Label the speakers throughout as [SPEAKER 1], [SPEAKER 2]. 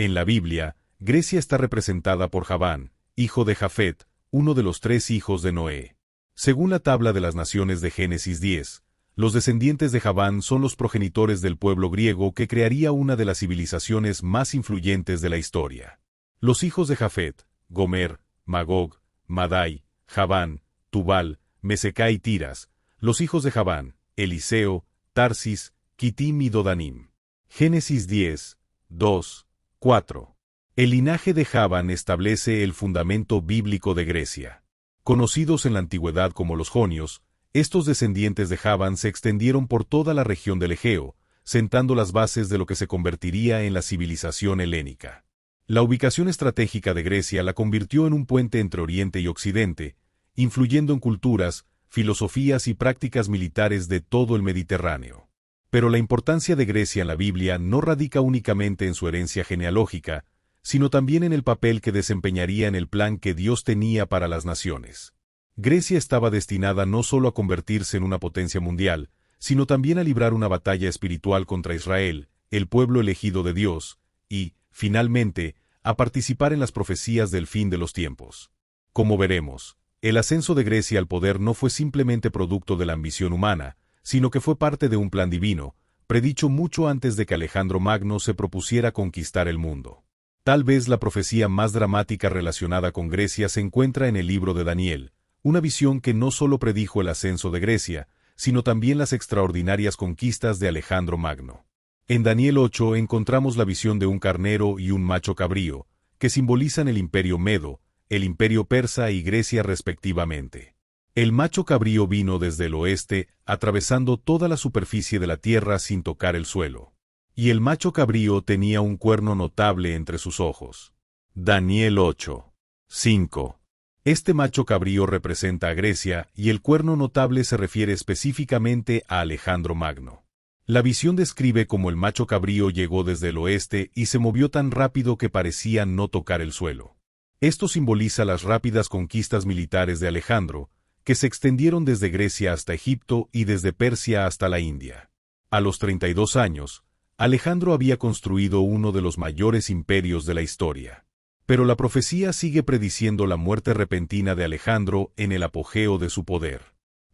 [SPEAKER 1] En la Biblia, Grecia está representada por Javán, hijo de Jafet, uno de los 3 hijos de Noé. Según la tabla de las naciones de Génesis 10, los descendientes de Javán son los progenitores del pueblo griego que crearía una de las civilizaciones más influyentes de la historia. Los hijos de Jafet, Gomer, Magog, Madai, Javán, Tubal, Meseca y Tiras. Los hijos de Javán, Eliseo, Tarsis, Kitim y Dodanim. Génesis 10, 2, 4. El linaje de Javán establece el fundamento bíblico de Grecia. Conocidos en la antigüedad como los jonios, estos descendientes de Javán se extendieron por toda la región del Egeo, sentando las bases de lo que se convertiría en la civilización helénica. La ubicación estratégica de Grecia la convirtió en un puente entre Oriente y Occidente, influyendo en culturas, filosofías y prácticas militares de todo el Mediterráneo. Pero la importancia de Grecia en la Biblia no radica únicamente en su herencia genealógica, sino también en el papel que desempeñaría en el plan que Dios tenía para las naciones. Grecia estaba destinada no solo a convertirse en una potencia mundial, sino también a librar una batalla espiritual contra Israel, el pueblo elegido de Dios, y, finalmente, a participar en las profecías del fin de los tiempos. Como veremos, el ascenso de Grecia al poder no fue simplemente producto de la ambición humana, sino que fue parte de un plan divino, predicho mucho antes de que Alejandro Magno se propusiera conquistar el mundo. Tal vez la profecía más dramática relacionada con Grecia se encuentra en el libro de Daniel, una visión que no solo predijo el ascenso de Grecia, sino también las extraordinarias conquistas de Alejandro Magno. En Daniel 8 encontramos la visión de un carnero y un macho cabrío, que simbolizan el imperio medo, el imperio persa y Grecia respectivamente. El macho cabrío vino desde el oeste, atravesando toda la superficie de la tierra sin tocar el suelo. Y el macho cabrío tenía un cuerno notable entre sus ojos. Daniel 8, 5. Este macho cabrío representa a Grecia y el cuerno notable se refiere específicamente a Alejandro Magno. La visión describe cómo el macho cabrío llegó desde el oeste y se movió tan rápido que parecía no tocar el suelo. Esto simboliza las rápidas conquistas militares de Alejandro, que se extendieron desde Grecia hasta Egipto y desde Persia hasta la India. A los 32 años, Alejandro había construido uno de los mayores imperios de la historia. Pero la profecía sigue prediciendo la muerte repentina de Alejandro en el apogeo de su poder.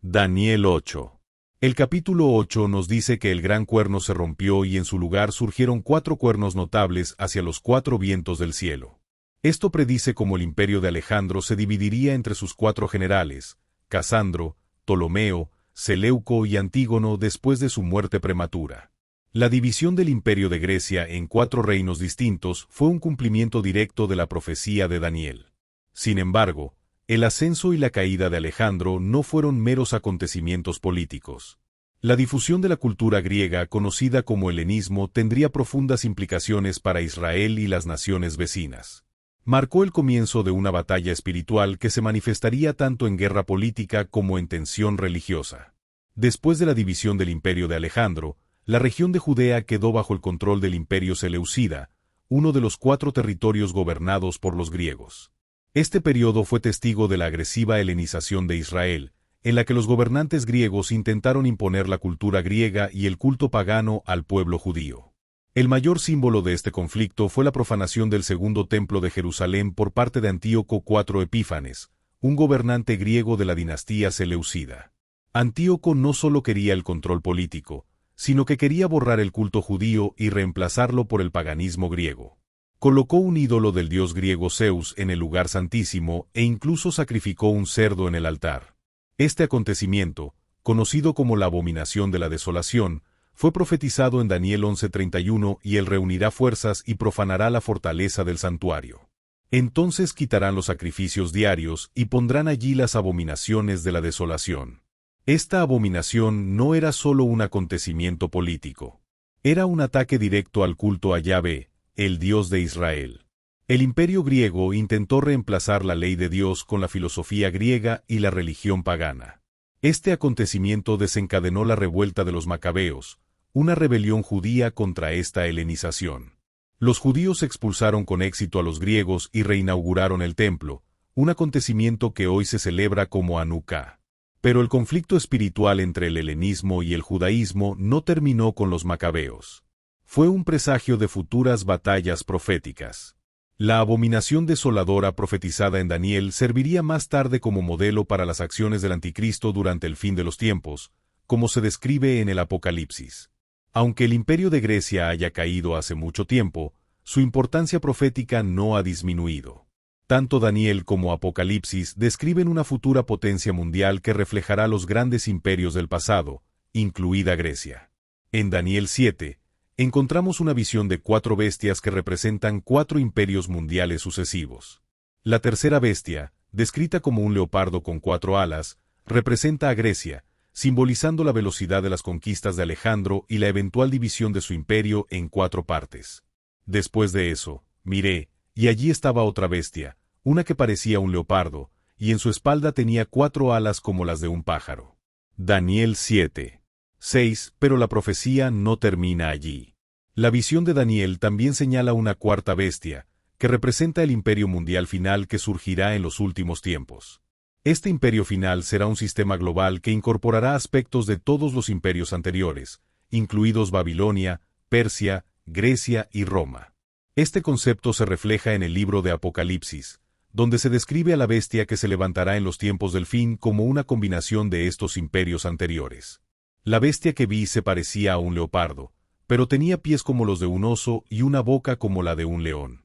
[SPEAKER 1] Daniel 8. El capítulo 8 nos dice que el gran cuerno se rompió y en su lugar surgieron 4 cuernos notables hacia los 4 vientos del cielo. Esto predice cómo el imperio de Alejandro se dividiría entre sus 4 generales, Casandro, Ptolomeo, Seleuco y Antígono después de su muerte prematura. La división del imperio de Grecia en 4 reinos distintos fue un cumplimiento directo de la profecía de Daniel. Sin embargo, el ascenso y la caída de Alejandro no fueron meros acontecimientos políticos. La difusión de la cultura griega conocida como helenismo tendría profundas implicaciones para Israel y las naciones vecinas. Marcó el comienzo de una batalla espiritual que se manifestaría tanto en guerra política como en tensión religiosa. Después de la división del imperio de Alejandro, la región de Judea quedó bajo el control del imperio seleucida, uno de los 4 territorios gobernados por los griegos. Este periodo fue testigo de la agresiva helenización de Israel, en la que los gobernantes griegos intentaron imponer la cultura griega y el culto pagano al pueblo judío. El mayor símbolo de este conflicto fue la profanación del segundo templo de Jerusalén por parte de Antíoco IV Epífanes, un gobernante griego de la dinastía seleucida. Antíoco no solo quería el control político, sino que quería borrar el culto judío y reemplazarlo por el paganismo griego. Colocó un ídolo del dios griego Zeus en el lugar santísimo e incluso sacrificó un cerdo en el altar. Este acontecimiento, conocido como la abominación de la desolación, fue profetizado en Daniel 11:31 y él reunirá fuerzas y profanará la fortaleza del santuario. Entonces quitarán los sacrificios diarios y pondrán allí las abominaciones de la desolación. Esta abominación no era solo un acontecimiento político. Era un ataque directo al culto a Yahvé, el Dios de Israel. El imperio griego intentó reemplazar la ley de Dios con la filosofía griega y la religión pagana. Este acontecimiento desencadenó la revuelta de los macabeos, una rebelión judía contra esta helenización. Los judíos expulsaron con éxito a los griegos y reinauguraron el templo, un acontecimiento que hoy se celebra como Hanukkah. Pero el conflicto espiritual entre el helenismo y el judaísmo no terminó con los macabeos. Fue un presagio de futuras batallas proféticas. La abominación desoladora profetizada en Daniel serviría más tarde como modelo para las acciones del anticristo durante el fin de los tiempos, como se describe en el Apocalipsis. Aunque el imperio de Grecia haya caído hace mucho tiempo, su importancia profética no ha disminuido. Tanto Daniel como Apocalipsis describen una futura potencia mundial que reflejará los grandes imperios del pasado, incluida Grecia. En Daniel 7, encontramos una visión de 4 bestias que representan 4 imperios mundiales sucesivos. La tercera bestia, descrita como un leopardo con 4 alas, representa a Grecia, simbolizando la velocidad de las conquistas de Alejandro y la eventual división de su imperio en 4 partes. Después de eso, miré, y allí estaba otra bestia, una que parecía un leopardo, y en su espalda tenía 4 alas como las de un pájaro. Daniel 7. 6. Pero la profecía no termina allí. La visión de Daniel también señala una cuarta bestia, que representa el imperio mundial final que surgirá en los últimos tiempos. Este imperio final será un sistema global que incorporará aspectos de todos los imperios anteriores, incluidos Babilonia, Persia, Grecia y Roma. Este concepto se refleja en el libro de Apocalipsis, donde se describe a la bestia que se levantará en los tiempos del fin como una combinación de estos imperios anteriores. La bestia que vi se parecía a un leopardo, pero tenía pies como los de un oso y una boca como la de un león.